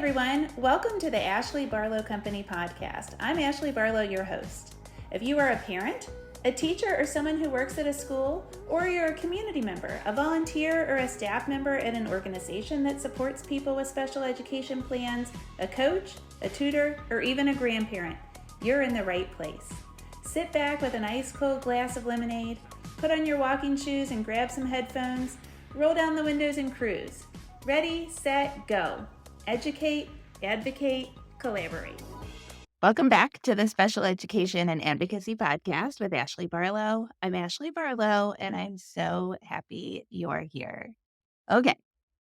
everyone. Welcome to the Ashley Barlow Company podcast. I'm Ashley Barlow, your host. If you are a parent, a teacher, or someone who works at a school, or you're a community member, a volunteer, or a staff member at an organization that supports people with special education plans, a coach, a tutor, or even a grandparent, you're in the right place. Sit back with an ice cold glass of lemonade, put on your walking shoes and grab some headphones, roll down the windows and cruise. Ready, set, go. Educate, advocate, collaborate. Welcome back to the Special Education and Advocacy Podcast with Ashley Barlow. I'm Ashley Barlow, and I'm so happy you're here. Okay,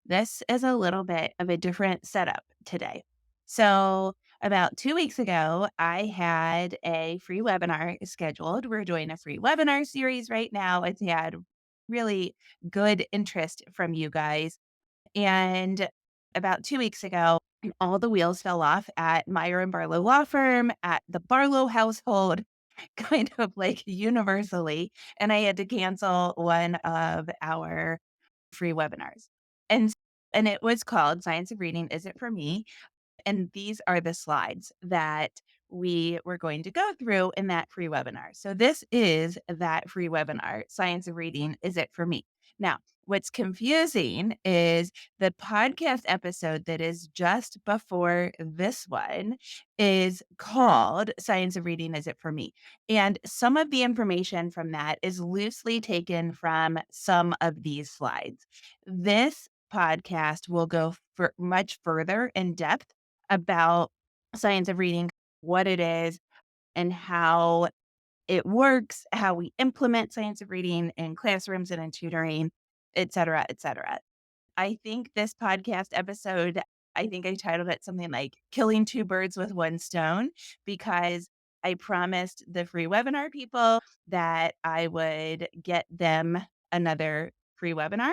this is a little bit of a different setup today. So about 2 weeks ago, I had a free webinar scheduled. We're doing a free webinar series right now. It's had really good interest from you guys. And about 2 weeks ago, all the wheels fell off at Meyer and Barlow Law Firm, at the Barlow household, kind of like universally. And I had to cancel one of our free webinars. And and it was called Science of Reading, Is It For Me? And these are the slides that we were going to go through in that free webinar. So this is that free webinar, Science of Reading, Is It For Me? Now, what's confusing is the podcast episode that is just before this one is called Science of Reading, Is It For Me? And some of the information from that is loosely taken from some of these slides. This podcast will go for much further in depth about Science of Reading, what it is, and how it works, how we implement Science of Reading in classrooms and in tutoring, et cetera, et cetera. I think this podcast episode, I think I titled it something like Killing Two Birds with One Stone, because I promised the free webinar people that I would get them another free webinar.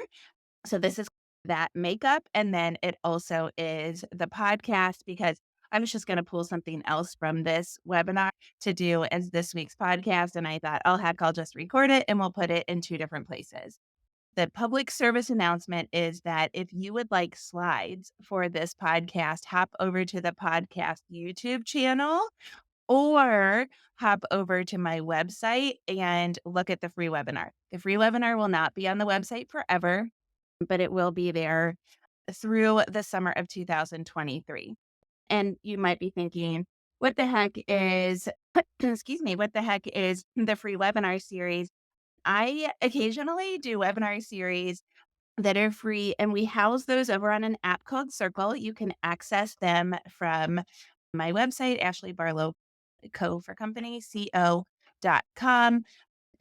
So this is that makeup. And then it also is the podcast, because I was just going to pull something else from this webinar to do as this week's podcast. And I thought, oh, heck, I'll just record it and we'll put it in two different places. The public service announcement is that if you would like slides for this podcast, hop over to the podcast YouTube channel or hop over to my website and look at the free webinar. The free webinar will not be on the website forever, but it will be there through the summer of 2023. And you might be thinking, what the heck is, excuse me, what the heck is the free webinar series? I occasionally do webinar series that are free, and we house those over on an app called Circle. You can access them from my website, Ashley Barlow Co for Company, co.com.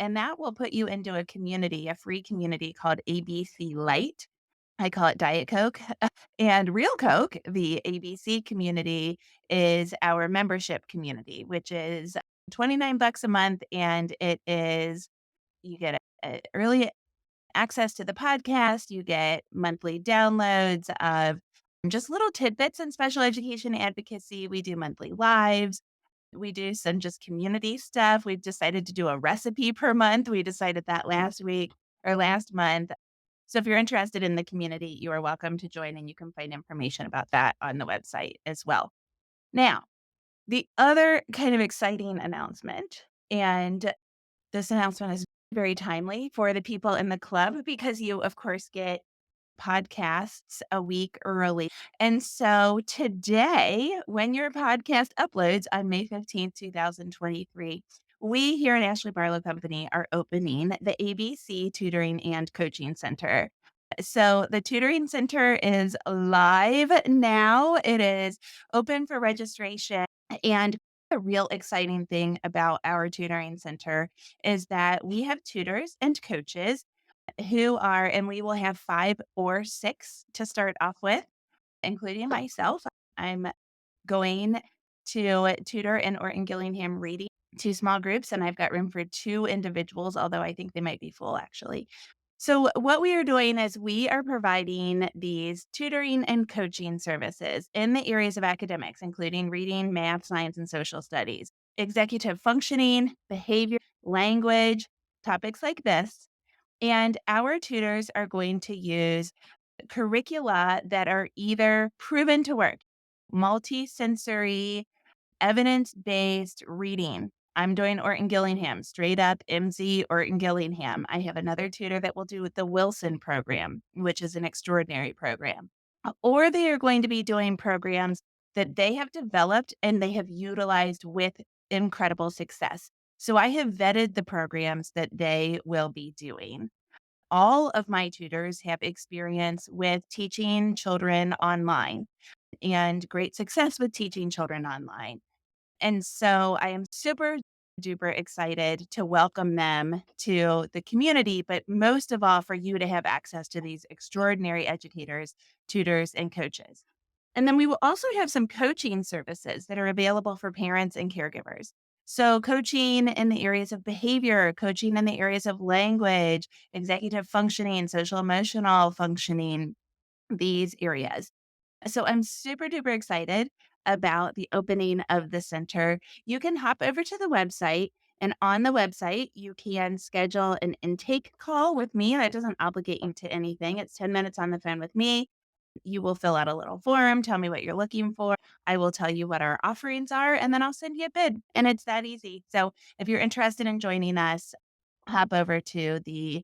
And that will put you into a community, a free community called ABC Light. I call it Diet Coke. And Real Coke, the ABC community, is our membership community, which is $29 a month. And it is, you get early access to the podcast, you get monthly downloads of just little tidbits in special education advocacy. We do monthly lives. We do some just community stuff. We've decided to do a recipe per month. We decided that last week or last month. So if you're interested in the community, you are welcome to join, and you can find information about that on the website as well. Now, the other kind of exciting announcement, and this announcement is very timely for the people in the club, because you, of course, get podcasts a week early. And so today, when your podcast uploads on May 15th, 2023, we here at Ashley Barlow Company are opening the ABC Tutoring and Coaching Center. So the Tutoring Center is live now. It is open for registration. And the real exciting thing about our Tutoring Center is that we have tutors and coaches who are, and we will have 5 or 6 to start off with, including myself. I'm going to tutor in Orton Gillingham reading 2 small groups, and I've got room for 2 individuals, although I think they might be full actually. So what we are doing is we are providing these tutoring and coaching services in the areas of academics, including reading, math, science, and social studies, executive functioning, behavior, language, topics like this. And our tutors are going to use curricula that are either proven to work. multi-sensory, evidence-based reading. I'm doing Orton Gillingham, straight up MZ Orton Gillingham. I have another tutor that will do the Wilson program, which is an extraordinary program. Or they are going to be doing programs that they have developed and they have utilized with incredible success. So I have vetted the programs that they will be doing. All of my tutors have experience with teaching children online and great success with teaching children online. And so I am super duper excited to welcome them to the community, but most of all, for you to have access to these extraordinary educators, tutors, and coaches. And then we will also have some coaching services that are available for parents and caregivers. So, coaching in the areas of behavior, coaching in the areas of language, executive functioning, social emotional functioning, these areas. So I'm super duper excited about the opening of the center. You can hop over to the website, and on the website, you can schedule an intake call with me. That doesn't obligate you to anything. It's 10 minutes on the phone with me. You will fill out a little form, tell me what you're looking for. I will tell you what our offerings are, and then I'll send you a bid. And it's that easy. So if you're interested in joining us, hop over to the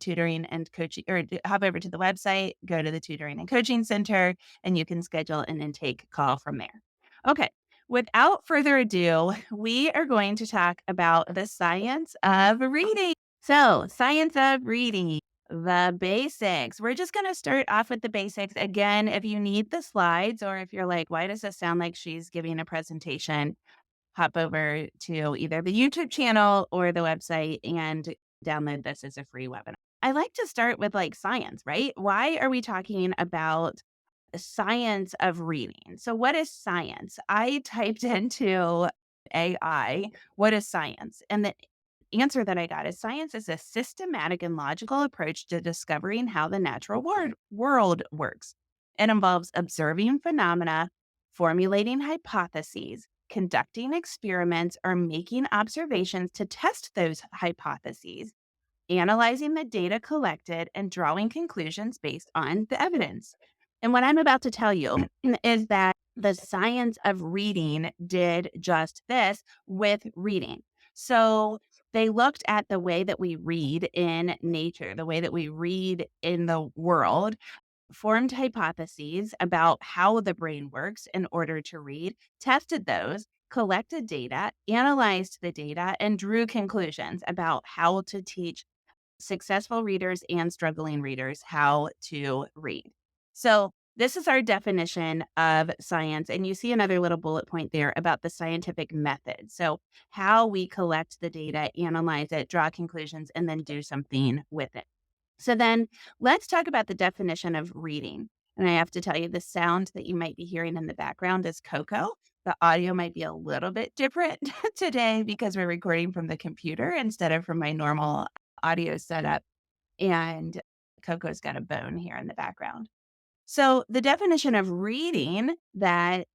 tutoring and coaching, or hop over to the website, go to the tutoring and coaching center, and you can schedule an intake call from there. Okay. Without further ado, we are going to talk about the science of reading. So, science of reading, the basics. We're just going to start off with the basics. Again, if you need the slides, or if you're like, why does this sound like she's giving a presentation? Hop over to either the YouTube channel or the website and download this as a free webinar. I like to start with like science, right? Why are we talking about the science of reading? So, what is science? I typed into AI, what is science? And the answer that I got is science is a systematic and logical approach to discovering how the natural world works. It involves observing phenomena, formulating hypotheses, conducting experiments, or making observations to test those hypotheses, analyzing the data collected, and drawing conclusions based on the evidence. And what I'm about to tell you is that the science of reading did just this with reading. So they looked at the way that we read in nature, the way that we read in the world, formed hypotheses about how the brain works in order to read, tested those, collected data, analyzed the data, and drew conclusions about how to teach successful readers and struggling readers how to read. So, this is our definition of science. And you see another little bullet point there about the scientific method. So, how we collect the data, analyze it, draw conclusions, and then do something with it. So, then let's talk about the definition of reading. And I have to tell you, the sound that you might be hearing in the background is Coco. The audio might be a little bit different today because we're recording from the computer instead of from my normal audio setup. And Coco's got a bone here in the background. So, the definition of reading that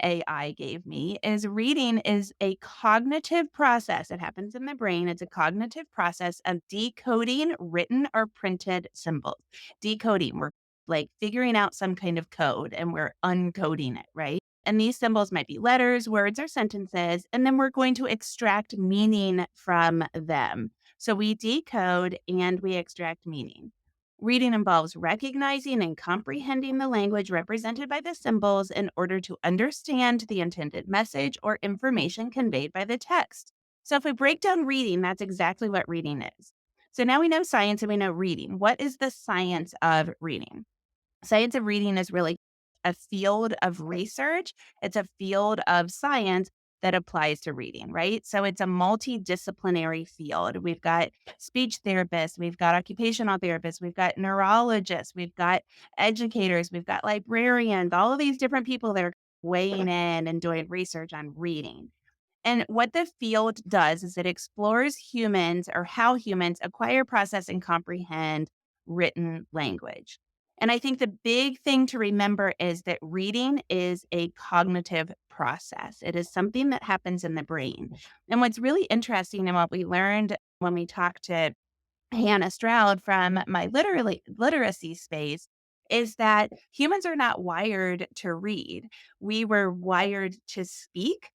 AI gave me is reading is a cognitive process. It happens in the brain. It's a cognitive process of decoding written or printed symbols. Decoding, we're like figuring out some kind of code and we're uncoding it, right? And these symbols might be letters, words, or sentences. And then we're going to extract meaning from them. So we decode and we extract meaning. Reading involves recognizing and comprehending the language represented by the symbols in order to understand the intended message or information conveyed by the text. So, if we break down reading, that's exactly what reading is. So, now we know science and we know reading. What is the science of reading? Science of reading is really a field of research, it's a field of science that applies to reading, right? So it's a multidisciplinary field. We've got speech therapists, we've got occupational therapists, we've got neurologists, we've got educators, we've got librarians, all of these different people that are weighing in and doing research on reading. And what the field does is it explores humans or how humans acquire, process, and comprehend written language. And I think the big thing to remember is that reading is a cognitive process. It is something that happens in the brain. And what's really interesting and what we learned when we talked to Hannah Stroud from my literacy space is that humans are not wired to read. We were wired to speak,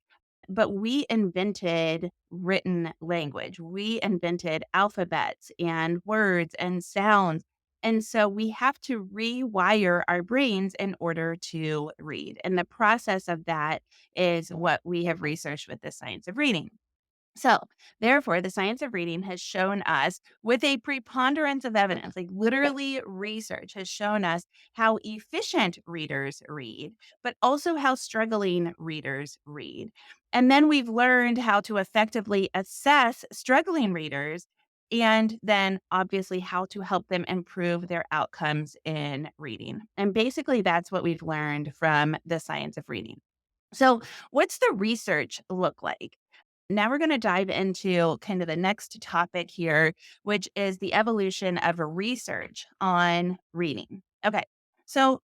but we invented written language. We invented alphabets and words and sounds. And so we have to rewire our brains in order to read. And the process of that is what we have researched with the science of reading. So, therefore, the science of reading has shown us, with a preponderance of evidence, like literally research has shown us how efficient readers read, but also how struggling readers read. And then we've learned how to effectively assess struggling readers and then obviously how to help them improve their outcomes in reading. And basically, that's what we've learned from the science of reading. So, what's the research look like? Now we're going to dive into kind of the next topic here, which is the evolution of research on reading. Okay. So,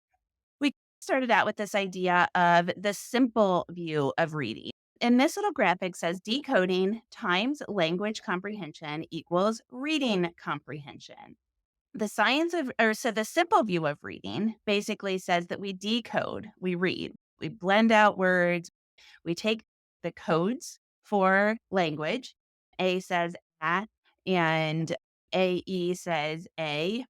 we started out with this idea of the simple view of reading. And this little graphic says decoding times language comprehension equals reading comprehension. The science of, or so the simple view of reading basically says that we decode, we read, we blend out words, we take the codes for language. A says a, and AE says A,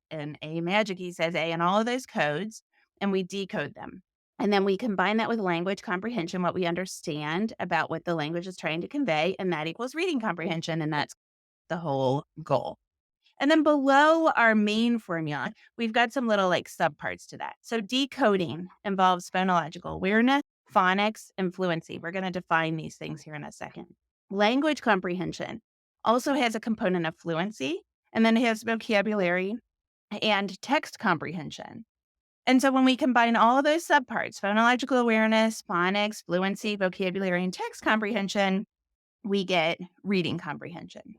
and A Magic E says A, and all of those codes, and we decode them. And then we combine that with language comprehension, what we understand about what the language is trying to convey, and that equals reading comprehension. And that's the whole goal. And then below our main formula, we've got some little like subparts to that. So decoding involves phonological awareness, phonics, and fluency. We're going to define these things here in a second. Language comprehension also has a component of fluency, and then it has vocabulary and text comprehension. And so when we combine all of those subparts, phonological awareness, phonics, fluency, vocabulary, and text comprehension, we get reading comprehension.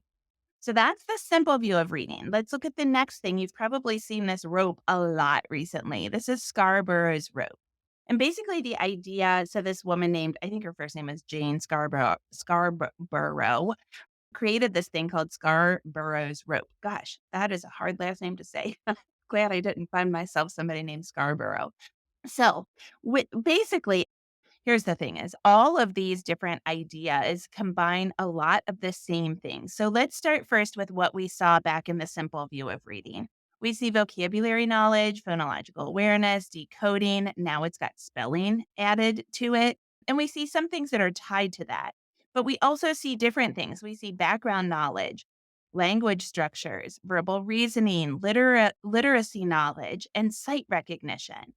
So that's the simple view of reading. Let's look at the next thing. You've probably seen this rope a lot recently. This is Scarborough's rope. And basically the idea, so this woman named, I think her first name is Jane Scarborough, created this thing called Scarborough's rope. Gosh, that is a hard last name to say. Glad I didn't find myself somebody named Scarborough. So basically, here's the thing is all of these different ideas combine a lot of the same things. So let's start first with what we saw back in the simple view of reading. We see vocabulary knowledge, phonological awareness, decoding. Now it's got spelling added to it. And we see some things that are tied to that. But we also see different things. We see background knowledge, language structures, verbal reasoning, literacy knowledge, and sight recognition.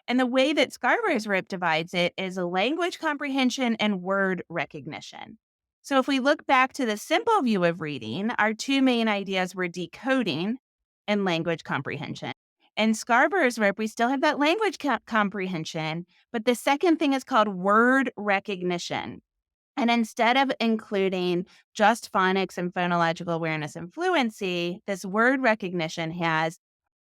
And the way that Scarborough's rope divides it is a language comprehension and word recognition. So if we look back to the simple view of reading, our two main ideas were decoding and language comprehension. In Scarborough's rope, we still have that language comprehension, but the second thing is called word recognition. And instead of including just phonics and phonological awareness and fluency, this word recognition has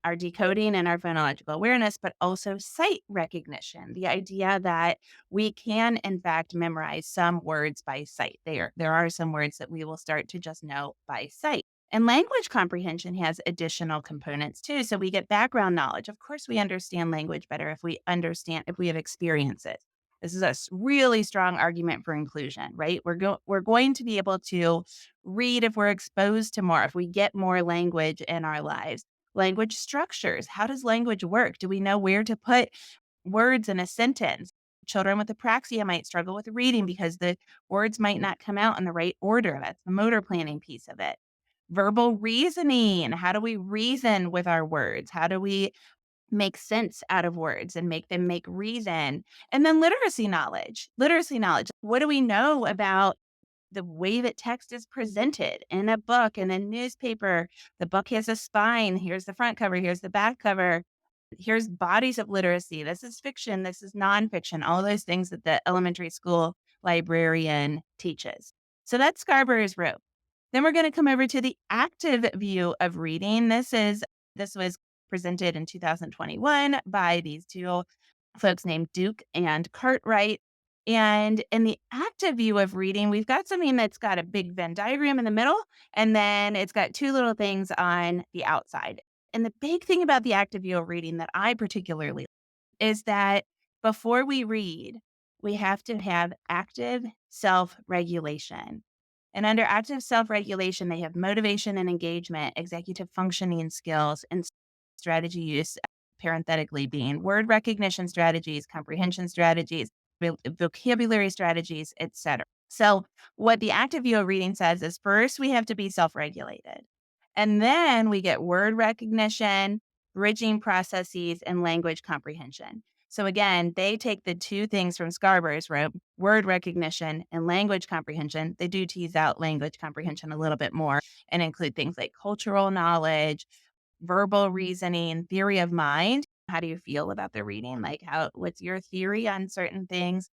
our decoding and our phonological awareness, but also sight recognition. The idea that we can, in fact, memorize some words by sight. There are some words that we will start to just know by sight. And language comprehension has additional components too. So we get background knowledge. Of course, we understand language better if we have experienced it. This is a really strong argument for inclusion, right? We're going to be able to read if we're exposed to more, if we get more language in our lives. Language structures. How does language work? Do we know where to put words in a sentence? Children with apraxia might struggle with reading because the words might not come out in the right order. That's the motor planning piece of it. Verbal reasoning. How do we reason with our words? How do we make sense out of words and make them make reason? And then literacy knowledge. Literacy knowledge. What do we know about the way that text is presented in a book, in a newspaper? The book has a spine. Here's the front cover. Here's the back cover. Here's bodies of literacy. This is fiction. This is nonfiction. All those things that the elementary school librarian teaches. So that's Scarborough's rope. Then we're going to come over to the active view of reading. This was presented in 2021 by these two folks named Duke and Cartwright. And in the active view of reading, we've got something that's got a big Venn diagram in the middle, and then it's got two little things on the outside. And the big thing about the active view of reading that I particularly is that before we read, we have to have active self regulation. And under active self regulation, they have motivation and engagement, executive functioning skills, and strategy use, parenthetically being word recognition strategies, comprehension strategies, vocabulary strategies, etc. So, what the active view of reading says is first, we have to be self regulated. And then we get word recognition, bridging processes, and language comprehension. So again, they take the two things from Scarborough's rope, word recognition and language comprehension. They do tease out language comprehension a little bit more and include things like cultural knowledge, verbal reasoning, theory of mind. How do you feel about the reading? Like what's your theory on certain things?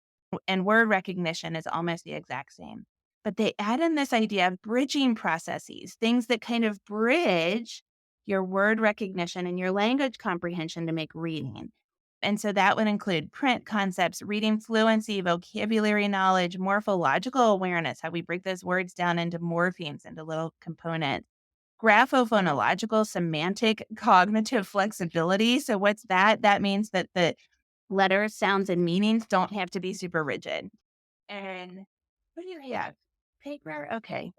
And word recognition is almost the exact same. But they add in this idea of bridging processes, things that kind of bridge your word recognition and your language comprehension to make reading. And so that would include print concepts, reading fluency, vocabulary knowledge, morphological awareness, how we break those words down into morphemes, into little components. Graphophonological, semantic, cognitive flexibility. So, what's that? That means that the letters, sounds, and meanings don't have to be super rigid. And what do you have? Paper? Okay.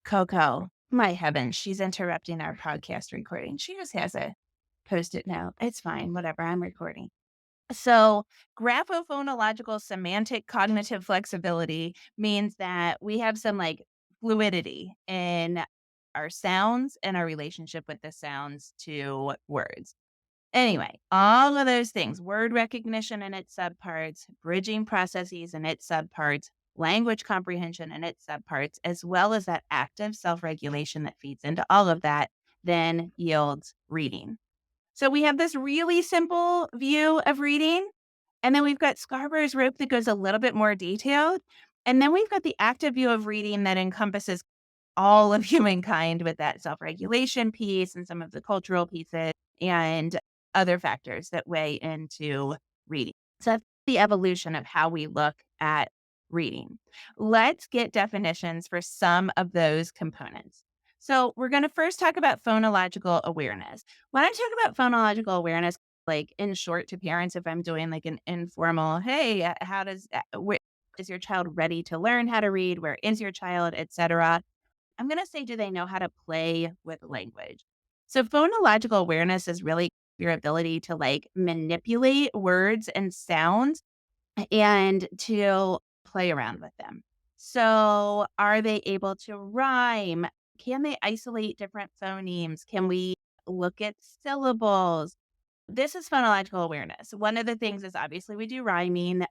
Coco, my heavens, she's interrupting our podcast recording. She just has a post it note. It's fine. Whatever. I'm recording. So, graphophonological semantic cognitive flexibility means that we have some like fluidity in our sounds and our relationship with the sounds to words. Anyway, all of those things, word recognition and its subparts, bridging processes and its subparts, language comprehension and its subparts, as well as that active self regulation that feeds into all of that, then yields reading. So we have this really simple view of reading. And then we've got Scarborough's rope that goes a little bit more detailed. And then we've got the active view of reading that encompasses all of humankind with that self regulation piece and some of the cultural pieces and other factors that weigh into reading. So that's the evolution of how we look at reading. Let's get definitions for some of those components. So we're going to first talk about phonological awareness. When I talk about phonological awareness, like in short to parents, if I'm doing like an informal, hey, where is your child ready to learn how to read? Where is your child, etc. I'm going to say, do they know how to play with language? So phonological awareness is really your ability to like manipulate words and sounds and to play around with them. So, are they able to rhyme? Can they isolate different phonemes? Can we look at syllables? This is phonological awareness. One of the things is obviously we do rhyming.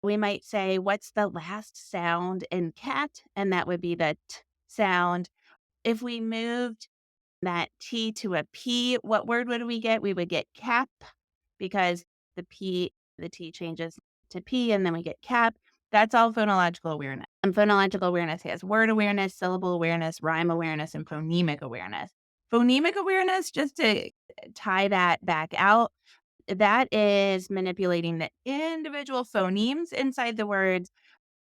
We might say, what's the last sound in cat? And that would be the t sound. If we moved that T to a P, what word would we get? We would get cap because the T changes to P and then we get cap. That's all phonological awareness. And phonological awareness has word awareness, syllable awareness, rhyme awareness, and phonemic awareness. Phonemic awareness, just to tie that back out, that is manipulating the individual phonemes inside the words.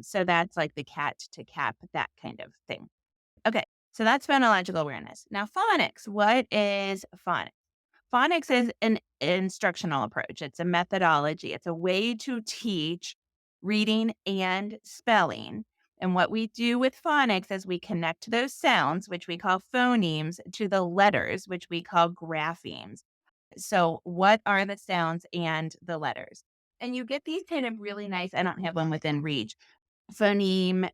So that's like the cat to cap, that kind of thing. Okay, so that's phonological awareness. Now, phonics. What is phonics? Phonics is an instructional approach. It's a methodology. It's a way to teach reading and spelling. And what we do with phonics is we connect those sounds, which we call phonemes, to the letters, which we call graphemes. So, what are the sounds and the letters? And you get these kind of really nice, I don't have one within reach, phoneme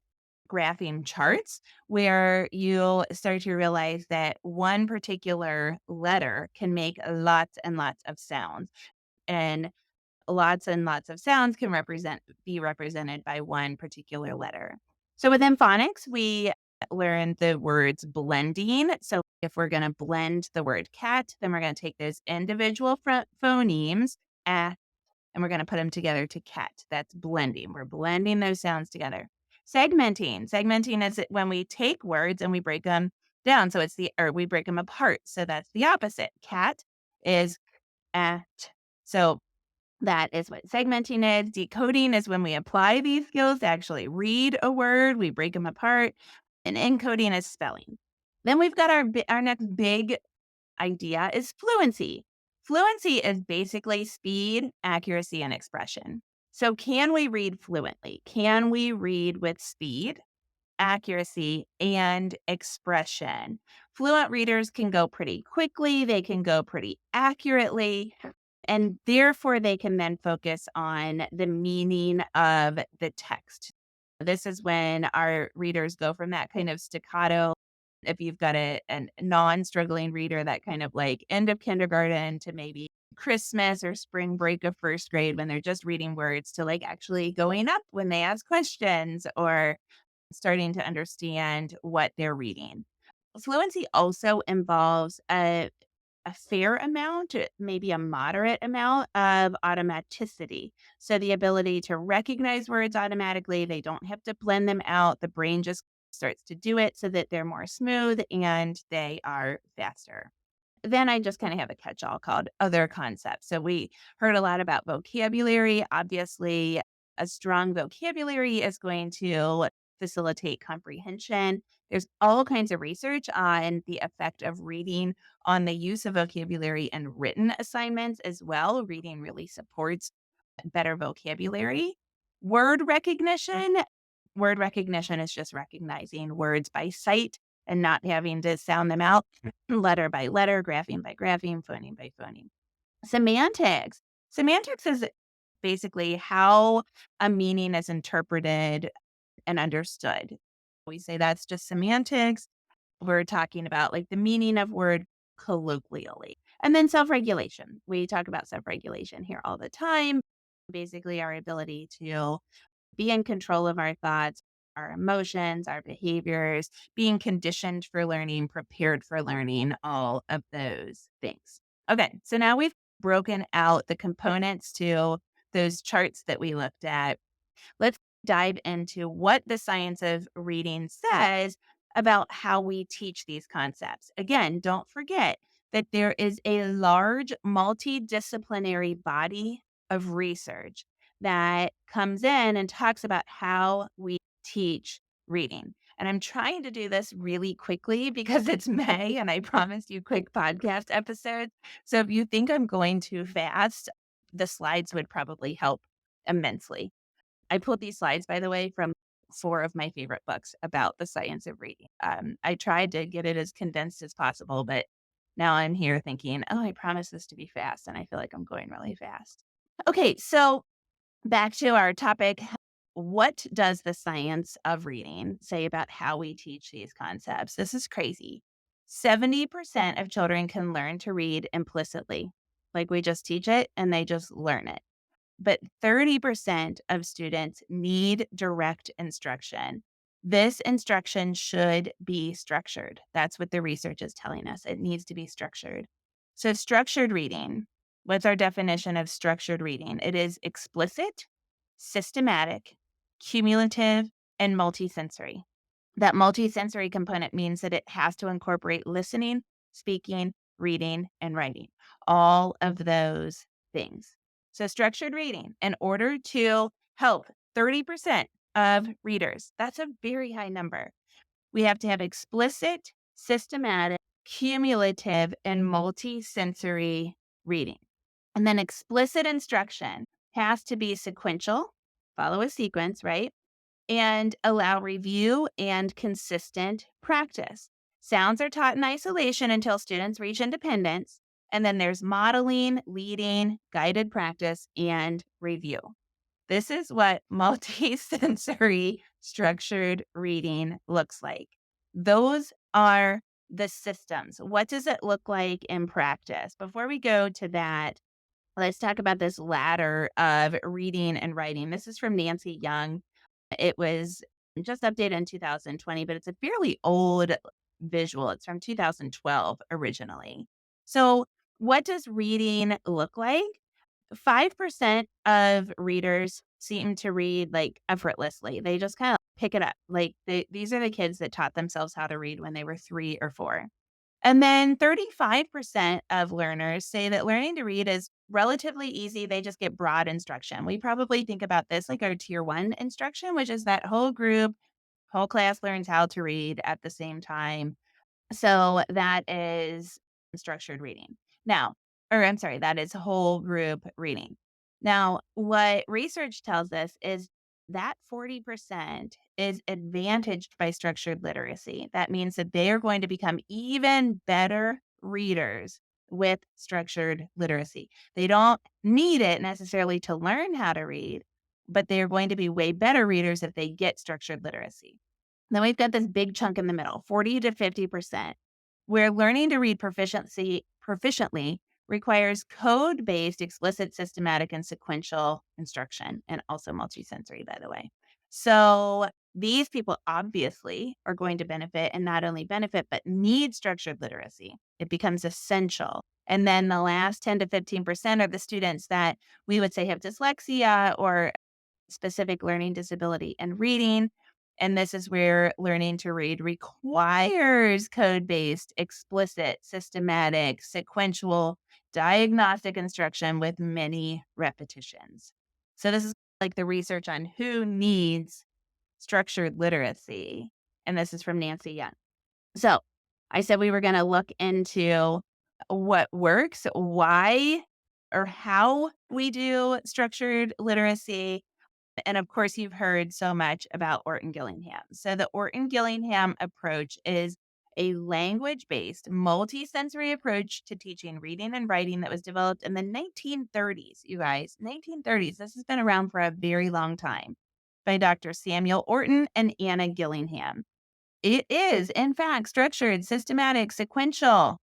grapheme charts where you'll start to realize that one particular letter can make lots and lots of sounds. And lots of sounds can be represented by one particular letter. So within phonics, we learn the words blending. So if we're going to blend the word cat, then we're going to take those individual phonemes and we're going to put them together to cat. That's blending. We're blending those sounds together. Segmenting. Segmenting is when we take words and we break them down. So we break them apart. So that's the opposite. Cat is at. So that is what segmenting is. Decoding is when we apply these skills to actually read a word. We break them apart. And encoding is spelling. Then we've got our next big idea is fluency. Fluency is basically speed, accuracy, and expression. So, can we read fluently? Can we read with speed, accuracy, and expression? Fluent readers can go pretty quickly, they can go pretty accurately, and therefore they can then focus on the meaning of the text. This is when our readers go from that kind of staccato. If you've got a non struggling reader, that kind of like end of kindergarten to maybe Christmas or spring break of first grade when they're just reading words to like actually going up when they ask questions or starting to understand what they're reading. Fluency also involves a fair amount, maybe a moderate amount of automaticity. So the ability to recognize words automatically, they don't have to blend them out. The brain just starts to do it so that they're more smooth and they are faster. Then I just kind of have a catch all called other concepts. So we heard a lot about vocabulary. Obviously, a strong vocabulary is going to facilitate comprehension. There's all kinds of research on the effect of reading on the use of vocabulary and written assignments as well. Reading really supports better vocabulary. Word recognition. Word recognition is just recognizing words by sight and not having to sound them out letter by letter, grapheme by grapheme, phoneme by phoneme. Semantics. Semantics is basically how a meaning is interpreted and understood. We say that's just semantics. We're talking about like the meaning of word colloquially. And then self-regulation. We talk about self-regulation here all the time. Basically, our ability to be in control of our thoughts, our emotions, our behaviors, being conditioned for learning, prepared for learning, all of those things. Okay, so now we've broken out the components to those charts that we looked at. Let's dive into what the science of reading says about how we teach these concepts. Again, don't forget that there is a large multidisciplinary body of research that comes in and talks about how we teach reading. And I'm trying to do this really quickly because it's May and I promised you quick podcast episodes. So if you think I'm going too fast, the slides would probably help immensely. I pulled these slides, by the way, from 4 of my favorite books about the science of reading. I tried to get it as condensed as possible, but now I'm here thinking, oh, I promised this to be fast, and I feel like I'm going really fast. Okay, so back to our topic. What does the science of reading say about how we teach these concepts? This is crazy. 70% of children can learn to read implicitly, like we just teach it and they just learn it. But 30% of students need direct instruction. This instruction should be structured. That's what the research is telling us. It needs to be structured. So, structured reading, what's our definition of structured reading? It is explicit, systematic, cumulative, and multisensory. That multisensory component means that it has to incorporate listening, speaking, reading, and writing. All of those things. So, structured reading, in order to help 30% of readers, that's a very high number. We have to have explicit, systematic, cumulative, and multisensory reading. And then explicit instruction has to be sequential, follow a sequence, right? And allow review and consistent practice. Sounds are taught in isolation until students reach independence. And then there's modeling, leading, guided practice, and review. This is what multisensory structured reading looks like. Those are the systems. What does it look like in practice? Before we go to that, let's talk about this ladder of reading and writing. This is from Nancy Young. It was just updated in 2020, but it's a fairly old visual. It's from 2012 originally. So, what does reading look like? 5% of readers seem to read like effortlessly. They just kind of pick it up. Like these are the kids that taught themselves how to read when they were 3 or 4. And then 35% of learners say that learning to read is relatively easy. They just get broad instruction. We probably think about this like our tier 1 instruction, which is that whole group, whole class learns how to read at the same time. So that is structured reading. Now, or I'm sorry, that is whole group reading. Now, what research tells us is that 40% is advantaged by structured literacy. That means that they are going to become even better readers with structured literacy. They don't need it necessarily to learn how to read, but they are going to be way better readers if they get structured literacy. Then we've got this big chunk in the middle, 40 to 50%, where learning to read proficiently requires code-based, explicit, systematic, and sequential instruction, and also multisensory, by the way. So these people obviously are going to benefit, and not only benefit, but need structured literacy. It becomes essential. And then the last 10 to 15% are the students that we would say have dyslexia or specific learning disability and reading. And this is where learning to read requires code based, explicit, systematic, sequential, diagnostic instruction with many repetitions. So, this is like the research on who needs structured literacy. And this is from Nancy Young. So, I said we were going to look into what works, why or how we do structured literacy, and of course, you've heard so much about Orton Gillingham. So, the Orton Gillingham approach is a language based, multisensory approach to teaching reading and writing that was developed in the 1930s, you guys. 1930s. This has been around for a very long time by Dr. Samuel Orton and Anna Gillingham. It is, in fact, structured, systematic, sequential,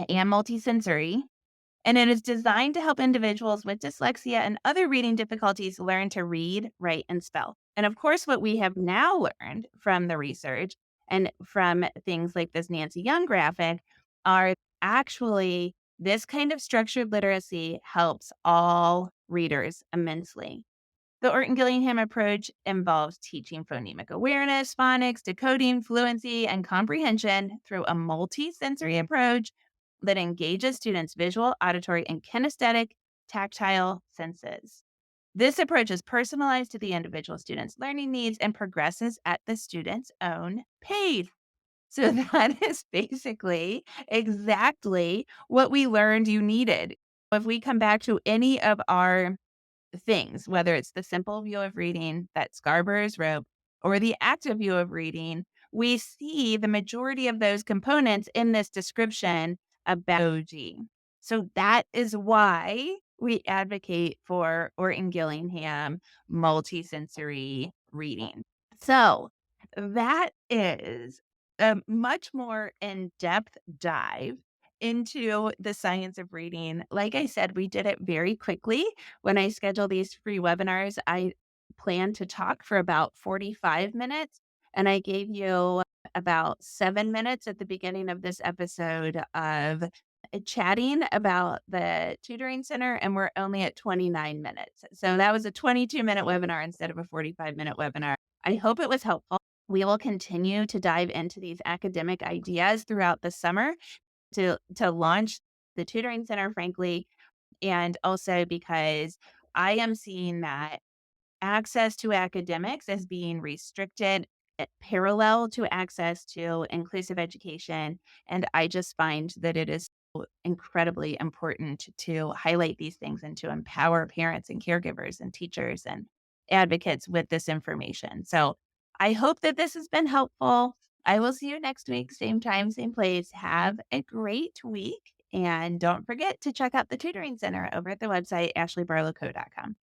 and multisensory, and it is designed to help individuals with dyslexia and other reading difficulties learn to read, write, and spell. And of course, what we have now learned from the research and from things like this Nancy Young graphic are actually this kind of structured literacy helps all readers immensely. The Orton Gillingham approach involves teaching phonemic awareness, phonics, decoding, fluency, and comprehension through a multi-sensory approach that engages students' visual, auditory, and kinesthetic tactile senses. This approach is personalized to the individual student's learning needs and progresses at the student's own pace. So that is basically exactly what we learned you needed. If we come back to any of our things, whether it's the simple view of reading that Scarborough's wrote or the active view of reading, we see the majority of those components in this description about OG. So that is why we advocate for Orton Gillingham multisensory reading. So that is a much more in depth dive into the science of reading. Like I said, we did it very quickly. When I schedule these free webinars, I plan to talk for about 45 minutes, and I gave you about 7 minutes at the beginning of this episode of chatting about the tutoring center, and we're only at 29 minutes. So that was a 22-minute webinar instead of a 45-minute webinar. I hope it was helpful. We will continue to dive into these academic ideas throughout the summer to launch the tutoring center, frankly, and also because I am seeing that access to academics is being restricted parallel to access to inclusive education. And I just find that it is incredibly important to highlight these things and to empower parents and caregivers and teachers and advocates with this information. So I hope that this has been helpful. I will see you next week, same time, same place. Have a great week. And don't forget to check out the tutoring center over at the website, ashleybarlowco.com.